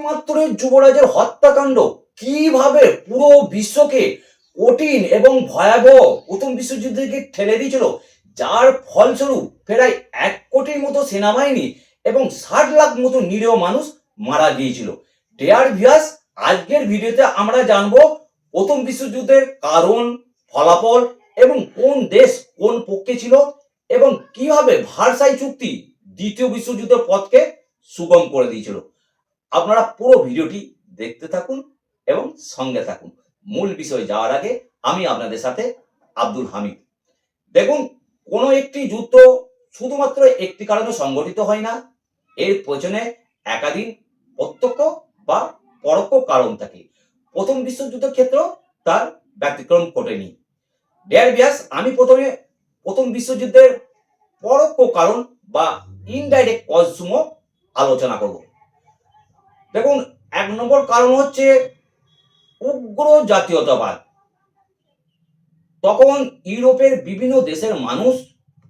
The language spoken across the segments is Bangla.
মাত্র যুবরাজের হত্যাকাণ্ড কিভাবে পুরো বিশ্বকে কঠিন এবং ভয়াবহ প্রথম বিশ্বযুদ্ধকে ঠেলে দিয়েছিল, যার ফলস্বরূপ প্রায় 1 কোটির মতো সেনাবাহিনী এবং 60 লাখ মতো নিরীহ মানুষ মারা গিয়েছিল। ডিয়ার ভিউয়ার্স, আজকের ভিডিওতে আমরা জানবো প্রথম বিশ্বযুদ্ধের কারণ, ফলাফল এবং কোন দেশ কোন পক্ষে ছিল এবং কিভাবে ভার্সাই চুক্তি দ্বিতীয় বিশ্বযুদ্ধের পথকে সুগম করে দিয়েছিল। আপনারা পুরো ভিডিওটি দেখতে থাকুন এবং সঙ্গে থাকুন। মূল বিষয়ে যাওয়ার আগে আমি আপনাদের সাথে আব্দুল হামিদ। দেখুন, কোনো একটি যুদ্ধ শুধুমাত্র একটি কারণে সংগঠিত হয় না, এর পেছনে একাধিক প্রত্যক্ষ বা পরোক্ষ কারণ থাকে। প্রথম বিশ্বযুদ্ধের ক্ষেত্রেও তার ব্যতিক্রম ঘটেনি। ডিয়ার ভিউয়ার্স, আমি প্রথমে প্রথম বিশ্বযুদ্ধের পরোক্ষ কারণ বা ইনডাইরেক্ট কজসমূহ আলোচনা করব। দেখুন, 1 নম্বর কারণ হচ্ছে উগ্র জাতীয়তাবাদ। তখন ইউরোপের বিভিন্ন দেশের মানুষ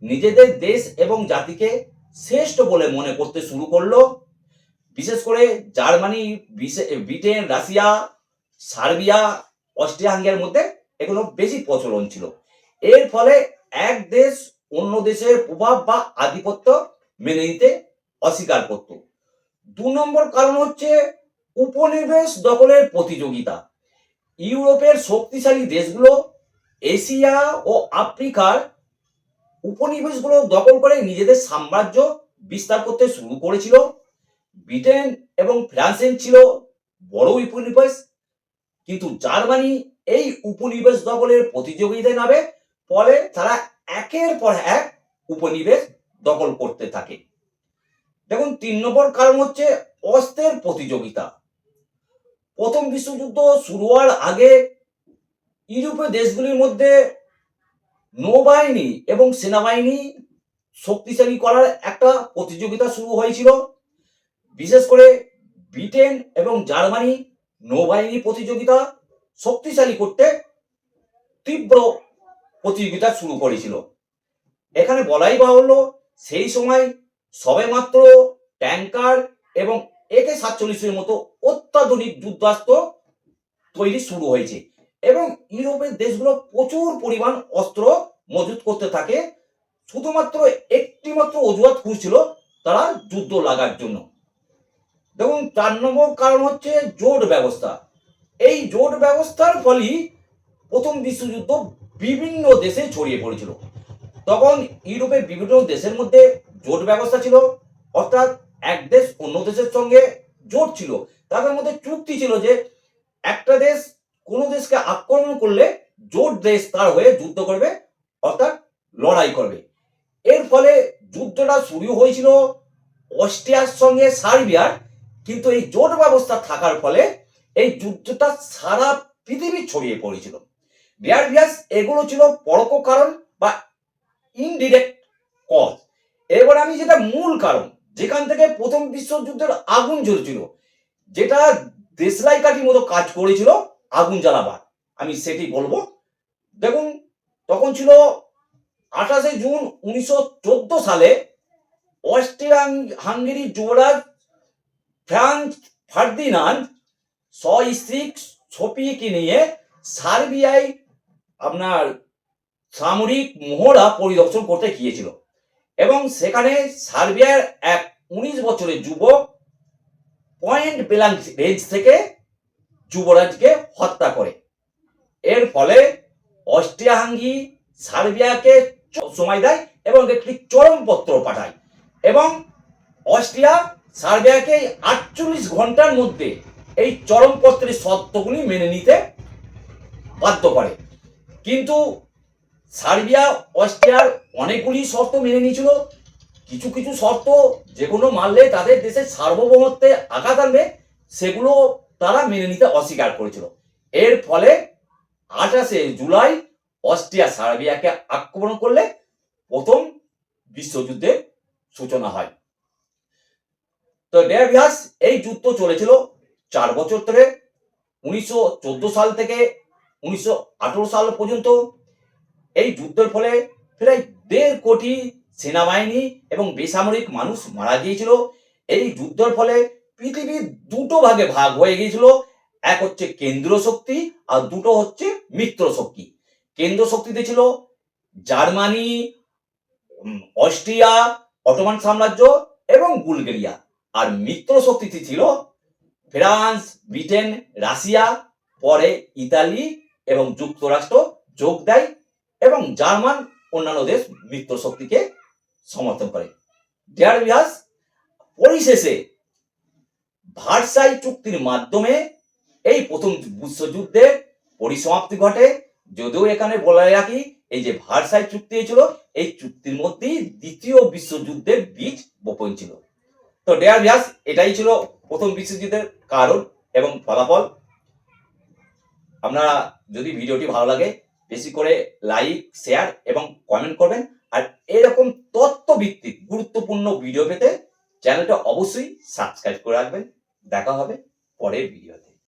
নিজেদের দেশ এবং জাতিকে শ্রেষ্ঠ বলে মনে করতে শুরু করলো। বিশেষ করে Germany, Britain, Russia, Serbia, Austria হাঙ্গেরির মধ্যে এগুলো বেশি প্রচলন ছিল। এর ফলে এক দেশ অন্য দেশের প্রভাব বা আধিপত্য মেনে নিতে অস্বীকার করত। 2 নম্বর কারণ হচ্ছে উপনিবেশ দখলের প্রতিযোগিতা। ইউরোপের শক্তিশালী দেশগুলো এশিয়া ও আফ্রিকার উপনিবেশগুলো দখল করে নিজেদের সাম্রাজ্য বিস্তার করতে শুরু করেছিল। ব্রিটেন এবং ফ্রান্সের ছিল বড় উপনিবেশ, কিন্তু জার্মানি এই উপনিবেশ দখলের প্রতিযোগিতায় নামে, ফলে তারা একের পর এক উপনিবেশ দখল করতে থাকে। দেখুন, 3 নম্বর কারণ হচ্ছে অস্ত্রের প্রতিযোগিতা। প্রথম বিশ্বযুদ্ধ শুরু হওয়ার আগে ইউরোপীয় দেশগুলির মধ্যে নৌবাহিনী এবং সেনাবাহিনী শক্তিশালী করার একটা প্রতিযোগিতা শুরু হয়েছিল। বিশেষ করে ব্রিটেন এবং জার্মানি নৌবাহিনী প্রতিযোগিতা শক্তিশালী করতে তীব্র প্রতিযোগিতা শুরু করেছিল। এখানে বলাই বাহুল্য, সেই সময় সবেমাত্র ট্যাঙ্কার এবং AK-47 মতো অত্যাধুনিক যুদ্ধাস্ত্র তৈরি শুরু হয়েছে এবং ইউরোপের দেশগুলো প্রচুর পরিমাণ অস্ত্র মজুত করতে থাকে। শুধুমাত্র একটি মাত্র অজুহাত খুঁজছিল তারা যুদ্ধ লাগার জন্য। দেখুন, 4 নম্বর কারণ হচ্ছে জোট ব্যবস্থা। এই জোট ব্যবস্থার ফলেই প্রথম বিশ্বযুদ্ধ বিভিন্ন দেশে ছড়িয়ে পড়েছিল। তখন ইউরোপের বিভিন্ন দেশের মধ্যে জোট ব্যবস্থা ছিল, অর্থাৎ এক দেশ অন্য দেশের সঙ্গে জোট ছিল। তাদের মধ্যে চুক্তি ছিল যে একটা দেশ কোনো দেশকে আক্রমণ করলে জোট দেশ তার হয়ে যুদ্ধ করবে, অর্থাৎ লড়াই করবে। এর ফলে যুদ্ধটা শুরু হয়েছিল অস্ট্রিয়ার সঙ্গে সার্বিয়ার, কিন্তু এই জোট ব্যবস্থা থাকার ফলে এই যুদ্ধটা সারা পৃথিবী ছড়িয়ে পড়েছিল। ডিয়ার ভিউয়ার্স, এগুলো ছিল পরোক্ষ কারণ বা ইনডিরেক্ট কজ। এবার আমি যেটা মূল কারণ, যেখান থেকে প্রথম বিশ্বযুদ্ধের আগুন জ্বলছিল, যেটা দেশলাই কাঠির মতো কাজ করেছিল আগুন জ্বালাবার, আমি সেটি বলবো। দেখুন, তখন ছিল 28শে জুন 1914 সালে অস্ট্রিয়া হাঙ্গেরির যুবরাজ ফ্রান্স ফার্দিনান্দ স্ত্রী সোফিয়াকে নিয়ে সার্বিয়ায় আপনার সামরিক মহড়া পরিদর্শন করতে গিয়েছিল এবং সেখানে সার্বিয়ার এক 19 বছরের যুবক পয়েন্ট ব্ল্যাঙ্ক রেঞ্জ থেকে যুবরাজকে হত্যা করে। এর ফলে অস্ট্রিয়া হাঙ্গেরি সার্বিয়াকে সময় দেয় এবং একটি চরমপত্র পাঠায় এবং অস্ট্রিয়া সার্বিয়াকে 48 ঘন্টার মধ্যে এই চরমপত্রের শর্তগুলি মেনে নিতে বাধ্য করে। কিন্তু সার্বিয়া অস্ট্রিয়ার অনেকগুলি শর্ত মেনে নিয়েছিল। কিছু কিছু শর্ত যেগুলো মানলে তাদের দেশের সার্বভৌমত্বে আঘাত আনবে, সেগুলো তারা মেনে নিতে অস্বীকার করেছিল। এর ফলে 28শে জুলাই অস্ট্রিয়া সার্বিয়াকে আক্রমণ করলে প্রথম বিশ্বযুদ্ধের সূচনা হয়। তো ডিয়ার ভিউয়ার্স, এই যুদ্ধ চলেছিল 4 বছর ধরে, 1914 সাল থেকে 1918 সাল পর্যন্ত। এই যুদ্ধের ফলে প্রায় 1.5 কোটি সেনাবাহিনী এবং বেসামরিক মানুষ মারা গিয়েছিল। এই যুদ্ধের ফলে পৃথিবী দুটো ভাগে ভাগ হয়ে গিয়েছিল। এক হচ্ছে কেন্দ্র শক্তি আর দুটো হচ্ছে মিত্র শক্তি। কেন্দ্র শক্তিতে ছিল জার্মানি, অস্ট্রিয়া, অটোমান সাম্রাজ্য এবং বুলগেরিয়া। আর মিত্র শক্তিতে ছিল ফ্রান্স, ব্রিটেন, রাশিয়া, পরে ইতালি এবং যুক্তরাষ্ট্র যোগ দেয় এবং জার্মান অন্যান্য দেশ মিত্র শক্তিকে সমর্থন করে। ডিয়ার ভিউয়ার্স, পরিশেষে ভার্সাই চুক্তির মাধ্যমে এই প্রথম বিশ্বযুদ্ধের পরিসমাপ্তি ঘটে। যদিও এখানে বলে রাখি, এই যে ভার্সাই চুক্তি হয়েছিল, এই চুক্তির মধ্যেই দ্বিতীয় বিশ্বযুদ্ধের বীজ বপন ছিল। তো ডিয়ার ভিউয়ার্স, এটাই ছিল প্রথম বিশ্বযুদ্ধের কারণ এবং ফলাফল। আপনারা যদি ভিডিওটি ভালো লাগে বেশি করে লাইক, শেয়ার এবং কমেন্ট করবেন। আর এরকম তথ্যভিত্তিক গুরুত্বপূর্ণ ভিডিও পেতে চ্যানেলটা অবশ্যই সাবস্ক্রাইব করে রাখবেন। দেখা হবে পরের ভিডিও।